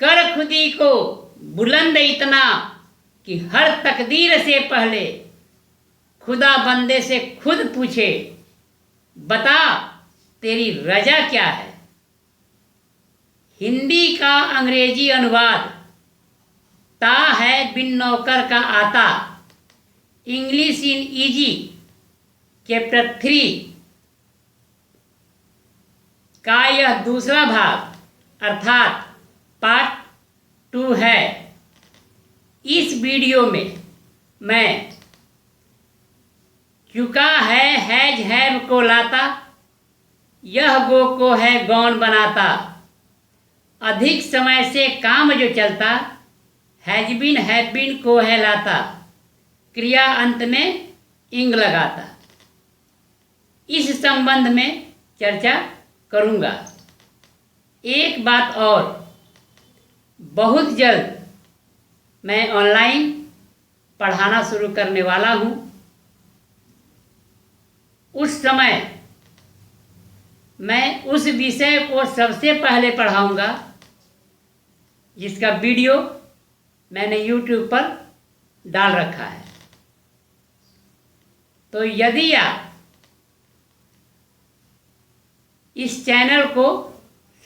कर खुदी को बुलंद इतना कि हर तकदीर से पहले खुदा बंदे से खुद पूछे, बता तेरी रजा क्या है। हिंदी का अंग्रेजी अनुवाद ता है बिन नौकर का आता, इंग्लिश इन इजी चैप्टर 3 का यह दूसरा भाग अर्थात पार्ट 2 है। इस वीडियो में मैं चुका है हैज हैव को लाता, यह गो को है गौन बनाता, अधिक समय से काम जो चलता, हैज बीन हैव बीन को है लाता, क्रिया अंत में इंग लगाता। इस संबंध में चर्चा करूँगा। एक बात और, बहुत जल्द मैं ऑनलाइन पढ़ाना शुरू करने वाला हूँ। उस समय मैं उस विषय को सबसे पहले पढ़ाऊँगा जिसका वीडियो मैंने YouTube पर डाल रखा है। तो यदि आप इस चैनल को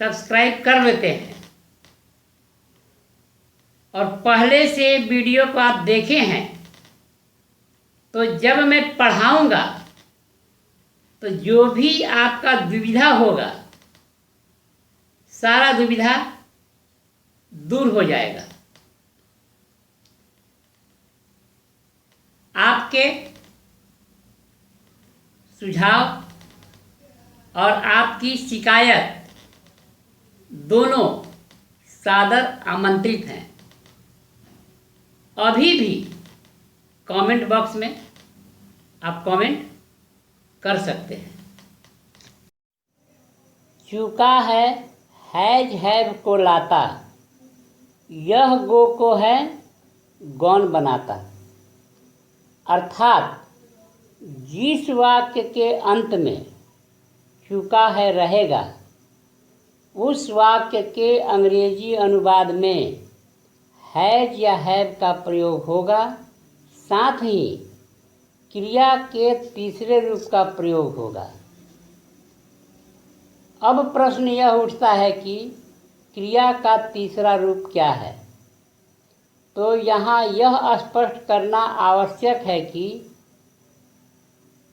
सब्सक्राइब कर लेते हैं और पहले से वीडियो को आप देखे हैं, तो जब मैं पढ़ाऊँगा तो जो भी आपका दुविधा होगा, सारा दुविधा दूर हो जाएगा। आपके सुझाव और आपकी शिकायत दोनों सादर आमंत्रित हैं। अभी भी कमेंट बॉक्स में आप कमेंट कर सकते हैं। चुका है हैज हैव को लाता, यह गो को है गौन बनाता। अर्थात जिस वाक्य के अंत में चुका है रहेगा, उस वाक्य के अंग्रेजी अनुवाद में हैज या हैव का प्रयोग होगा, साथ ही क्रिया के तीसरे रूप का प्रयोग होगा। अब प्रश्न यह उठता है कि क्रिया का तीसरा रूप क्या है। तो यहाँ यह स्पष्ट करना आवश्यक है कि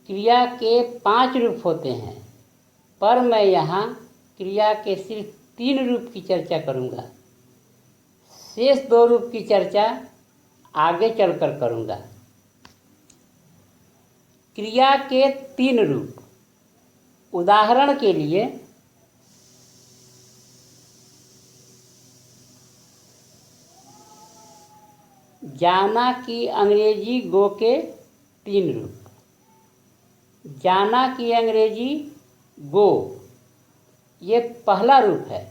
क्रिया के 5 रूप होते हैं, पर मैं यहाँ क्रिया के सिर्फ 3 रूप की चर्चा करूँगा। शेष 2 रूप की चर्चा आगे चलकर करूँगा। क्रिया के 3 रूप, उदाहरण के लिए जाना की अंग्रेजी गो के 3 रूप। जाना की अंग्रेजी गो, ये पहला रूप है,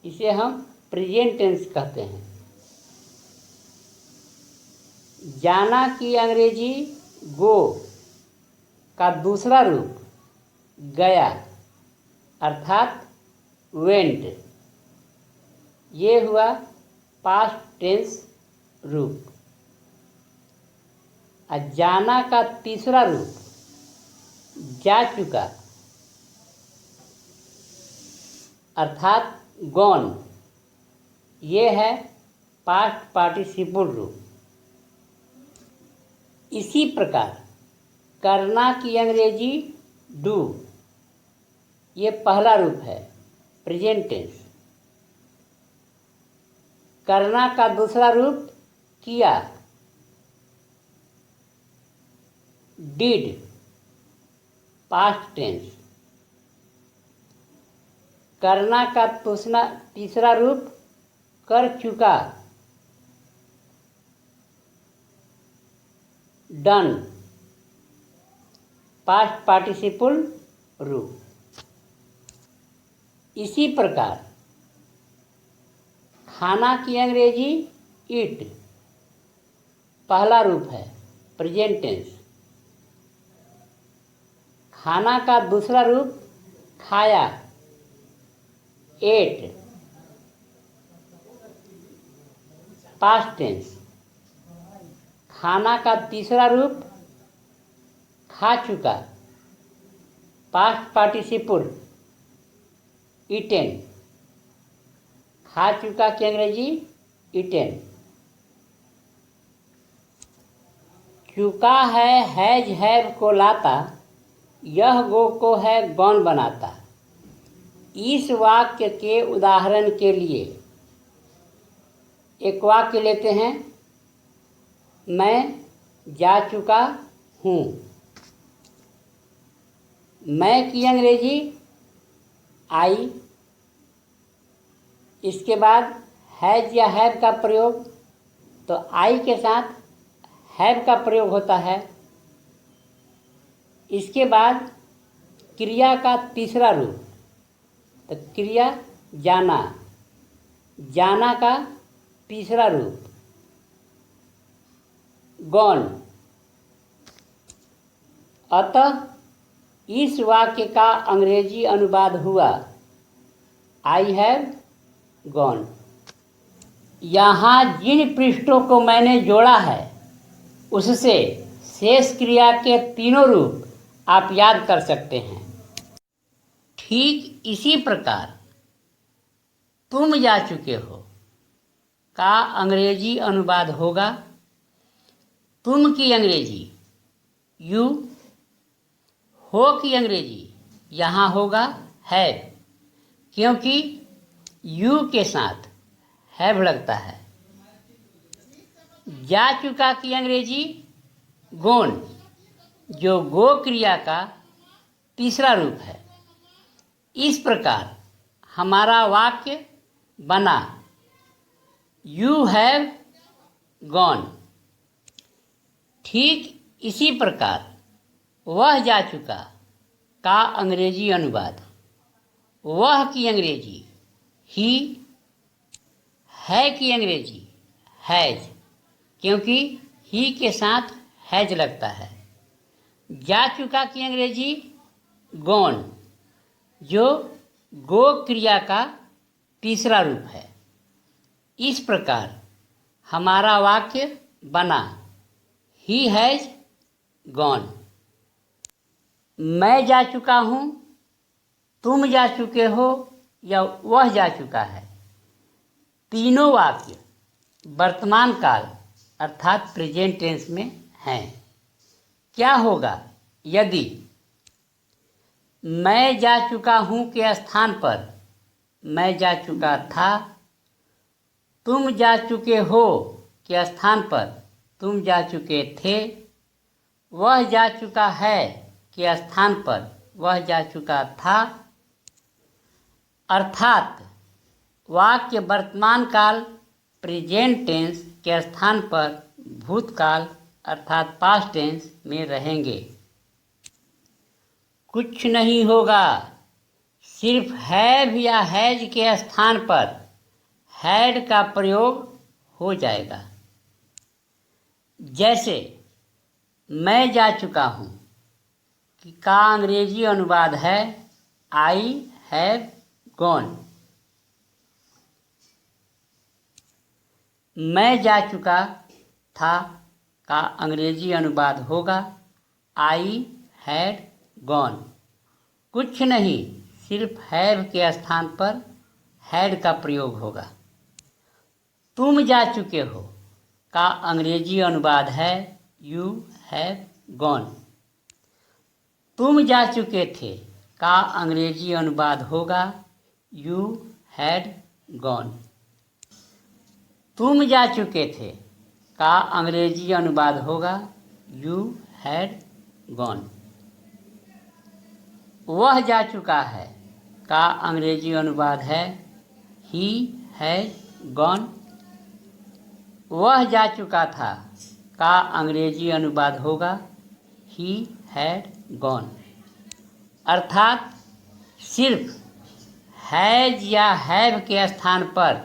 इसे हम प्रेजेंट टेंस कहते हैं। जाना की अंग्रेजी गो का दूसरा रूप गया अर्थात वेंट, ये हुआ पास्ट टेंस रूप। और जाना का तीसरा रूप जा चुका अर्थात गॉन, ये है पास्ट पार्टिसिपल रूप। इसी प्रकार करना की अंग्रेजी डू, ये पहला रूप है प्रेजेंट टेंस। करना का दूसरा रूप किया डिड, पास्ट टेंस। करना का तीसरा रूप कर चुका डन, पास्ट पार्टिसिपल रूप। इसी प्रकार खाना की अंग्रेजी ईट, पहला रूप है प्रेजेंट टेंस। खाना का दूसरा रूप खाया एट, पास्ट टेंस। खाना का तीसरा रूप खा चुका, पास्ट पार्टिसिपल ईटेन। खा चुका की अंग्रेजी ईटेन। चुका है हैज हैव को लाता, यह गो को है गॉन बनाता। इस वाक्य के उदाहरण के लिए एक वाक्य लेते हैं, मैं जा चुका हूँ। मैं की अंग्रेजी आई। इसके बाद हैज या हैव का प्रयोग, तो आई के साथ हैव का प्रयोग होता है। इसके बाद क्रिया का तीसरा रूप, तो क्रिया जाना, जाना का तीसरा रूप गॉन। अतः इस वाक्य का अंग्रेजी अनुवाद हुआ आई हैव गॉन। यहाँ जिन पृष्ठों को मैंने जोड़ा है उससे शेष क्रिया के तीनों रूप आप याद कर सकते हैं। ठीक इसी प्रकार तुम जा चुके हो का अंग्रेजी अनुवाद होगा तुम की अंग्रेजी यू, हो की अंग्रेजी यहाँ होगा हैव, क्योंकि यू के साथ हैव लगता है। जा चुका की अंग्रेजी गोन, जो गो क्रिया का तीसरा रूप है। इस प्रकार हमारा वाक्य बना यू हैव गॉन। ठीक इसी प्रकार वह जा चुका का अंग्रेजी अनुवाद, वह की अंग्रेजी ही, है की अंग्रेजी हैज, क्योंकि ही के साथ हैज लगता है। जा चुका की अंग्रेजी गॉन, जो गो क्रिया का तीसरा रूप है। इस प्रकार हमारा वाक्य बना ही हैज गॉन। मैं जा चुका हूँ, तुम जा चुके हो या वह जा चुका है, तीनों वाक्य वर्तमान काल अर्थात प्रेजेंट टेंस में हैं। क्या होगा यदि मैं जा चुका हूँ के स्थान पर मैं जा चुका था, तुम जा चुके हो के स्थान पर तुम जा चुके थे, वह जा चुका है के स्थान पर वह जा चुका था। अर्थात वाक्य वर्तमान काल प्रेजेंट टेंस के स्थान पर भूतकाल अर्थात पास्ट टेंस में रहेंगे। कुछ नहीं होगा, सिर्फ हैव या हैज के स्थान पर हैड का प्रयोग हो जाएगा। जैसे मैं जा चुका हूँ का अंग्रेजी अनुवाद है आई हैव गॉन। मैं जा चुका था का अंग्रेजी अनुवाद होगा आई हैड गॉन। कुछ नहीं, सिर्फ हैव के स्थान पर हैड का प्रयोग होगा। तुम जा चुके हो का अंग्रेजी अनुवाद है यू हैव गॉन। तुम जा चुके थे का अंग्रेजी अनुवाद होगा यू हैड गॉन। तुम जा चुके थे का अंग्रेजी अनुवाद होगा यू हैड गॉन। वह जा चुका है का अंग्रेजी अनुवाद है ही हैज गॉन। वह जा चुका था का अंग्रेजी अनुवाद होगा ही हैड गॉन। अर्थात सिर्फ हैज या हैव के स्थान पर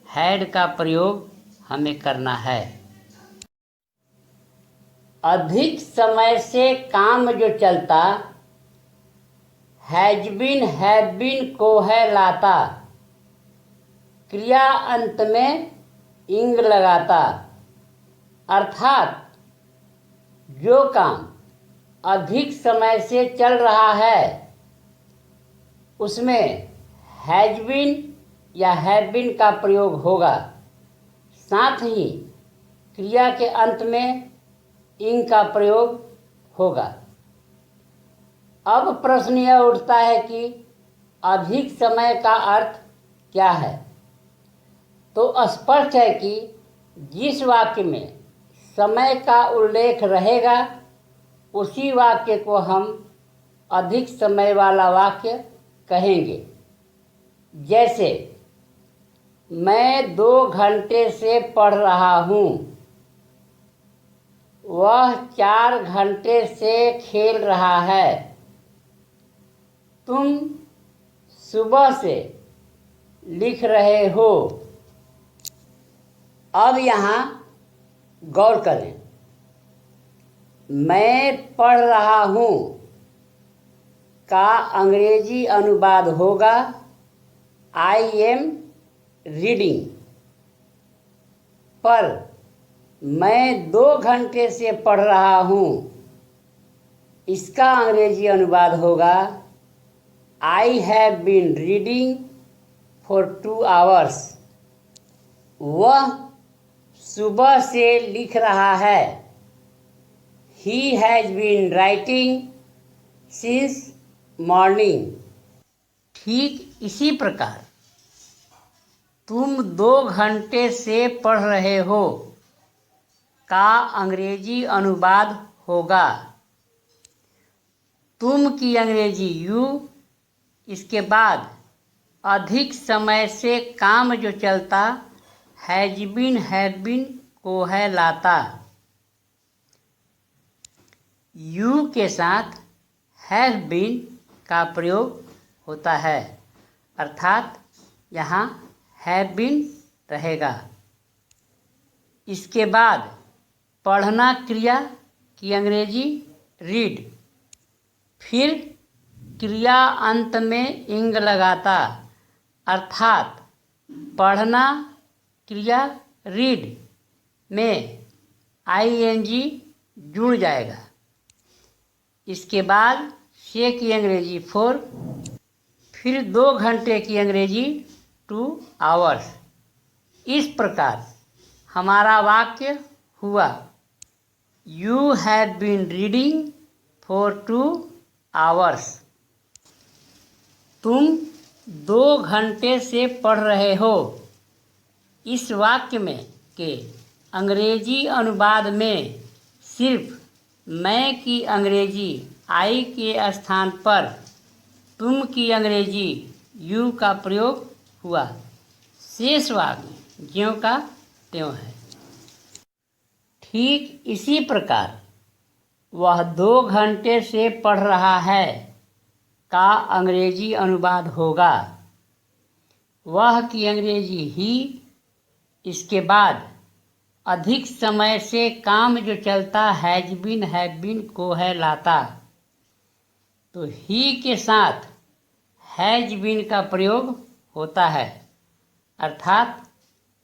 हैड का प्रयोग हमें करना है। अधिक समय से काम जो चलता हैज बीन हैव बीन को है लाता। क्रिया अंत में इंग लगाता, अर्थात जो काम अधिक समय से चल रहा है उसमें हैज बीन या हैव बीन का प्रयोग होगा। साथ ही क्रिया के अंत में इंग का प्रयोग होगा। अब प्रश्न यह उठता है कि अधिक समय का अर्थ क्या है। तो स्पष्ट है कि जिस वाक्य में समय का उल्लेख रहेगा उसी वाक्य को हम अधिक समय वाला वाक्य कहेंगे। जैसे मैं 2 घंटे से पढ़ रहा हूँ, वह 4 घंटे से खेल रहा है, तुम सुबह से लिख रहे हो। अब यहाँ गौर करें, मैं पढ़ रहा हूँ का अंग्रेजी अनुवाद होगा आई एम रीडिंग, पर मैं 2 घंटे से पढ़ रहा हूँ इसका अंग्रेजी अनुवाद होगा I have been reading for 2 hours. वह सुबह से लिख रहा है, he has been writing since morning. ठीक इसी प्रकार तुम 2 घंटे से पढ़ रहे हो का अंग्रेजी अनुवाद होगा तुम की अंग्रेजी यू, इसके बाद अधिक समय से काम जो चलता हैज बीन हैड बीन को है लाता। यू के साथ हैव बीन का प्रयोग होता है, अर्थात यहाँ हैव बीन रहेगा। इसके बाद पढ़ना क्रिया की अंग्रेजी रीड, फिर क्रिया अंत में इंग लगाता, अर्थात पढ़ना क्रिया रीड में आईएनजी जुड़ जाएगा। इसके बाद से की अंग्रेजी 4, फिर 2 घंटे की अंग्रेजी 2 आवर्स। इस प्रकार हमारा वाक्य हुआ you have been reading for 2 hours. तुम 2 घंटे से पढ़ रहे हो। इस वाक्य में के अंग्रेजी अनुवाद में सिर्फ मैं की अंग्रेजी आई के स्थान पर तुम की अंग्रेजी यू का प्रयोग हुआ। शेष वाक्य ज्यों का त्यों है। ठीक इसी प्रकार वह 2 घंटे से पढ़ रहा है का अंग्रेजी अनुवाद होगा वह की अंग्रेजी ही, इसके बाद अधिक समय से काम जो चलता हैज बीन हैव बीन को है लाता। तो ही के साथ हैज बीन का प्रयोग होता है, अर्थात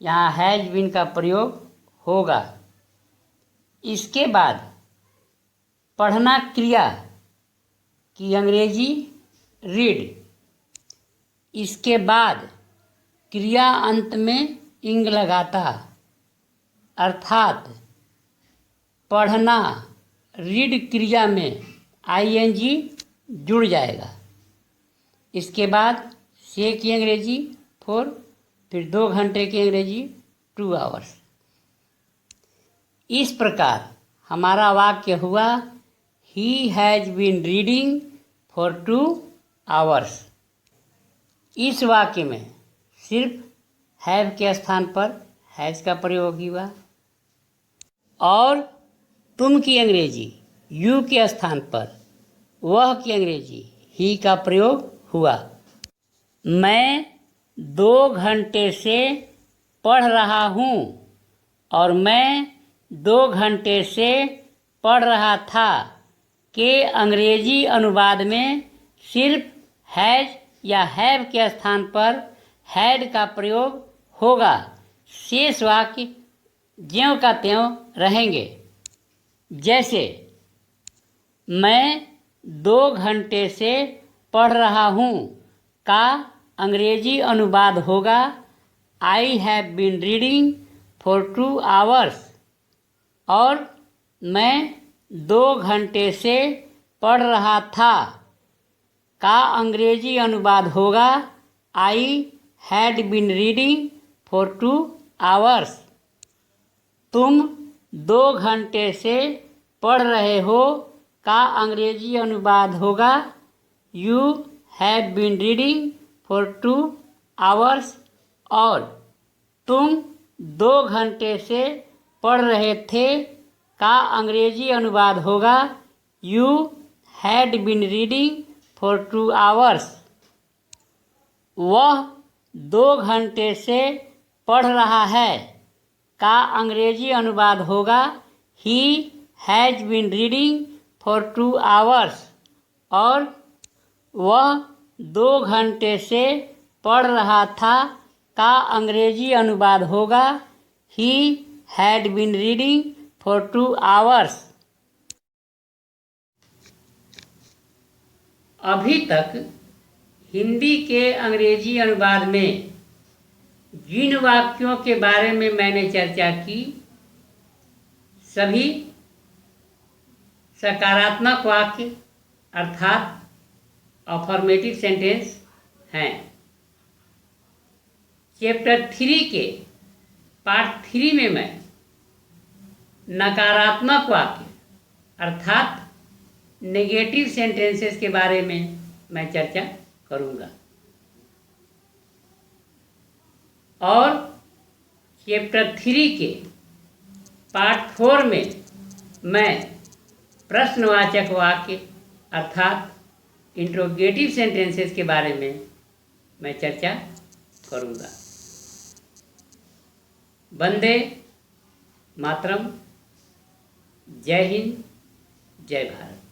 यहाँ हैज बीन का प्रयोग होगा। इसके बाद पढ़ना क्रिया की अंग्रेजी रीड, इसके बाद क्रिया अंत में इंग लगाता, अर्थात पढ़ना रीड क्रिया में आईएनजी जुड़ जाएगा। इसके बाद से की अंग्रेजी 4, फिर 2 घंटे की अंग्रेजी 2 आवर्स। इस प्रकार हमारा वाक्य हुआ he has been reading for 2 hours. इस वाक्य में सिर्फ हैव के स्थान पर हैज का प्रयोग हुआ और तुम की अंग्रेजी यू के स्थान पर वह की अंग्रेजी ही का प्रयोग हुआ। मैं 2 घंटे से पढ़ रहा हूँ और मैं 2 घंटे से पढ़ रहा था के अंग्रेजी अनुवाद में सिर्फ हैज या हैव के स्थान पर हैड का प्रयोग होगा, शेष वाक्य ज्यों का त्यों रहेंगे। जैसे मैं 2 घंटे से पढ़ रहा हूँ का अंग्रेजी अनुवाद होगा I have been reading for 2 hours. और मैं 2 घंटे से पढ़ रहा था का अंग्रेजी अनुवाद होगा I had been reading for 2 hours. तुम 2 घंटे से पढ़ रहे हो का अंग्रेजी अनुवाद होगा you have been reading for 2 hours. और तुम 2 घंटे से पढ़ रहे थे का अंग्रेजी अनुवाद होगा you had been reading for 2 hours. वह 2 घंटे से पढ़ रहा है का अंग्रेजी अनुवाद होगा he has been reading for 2 hours. और वह 2 घंटे से पढ़ रहा था का अंग्रेजी अनुवाद होगा he had been reading for 2 hours. अभी तक हिंदी के अंग्रेजी अनुवाद में जिन वाक्यों के बारे में मैंने चर्चा की सभी सकारात्मक वाक्य अर्थात अफर्मेटिव सेंटेंस हैं। चैप्टर 3 के पार्ट 3 में मैं नकारात्मक वाक्य अर्थात नेगेटिव सेंटेंसेस के बारे में मैं चर्चा करूँगा। और चैप्टर 3 के पार्ट 4 में मैं प्रश्नवाचक वाक्य अर्थात इंट्रोगेटिव सेंटेंसेस के बारे में मैं चर्चा करूँगा। वंदे मातरम। जय हिंद, जय भारत।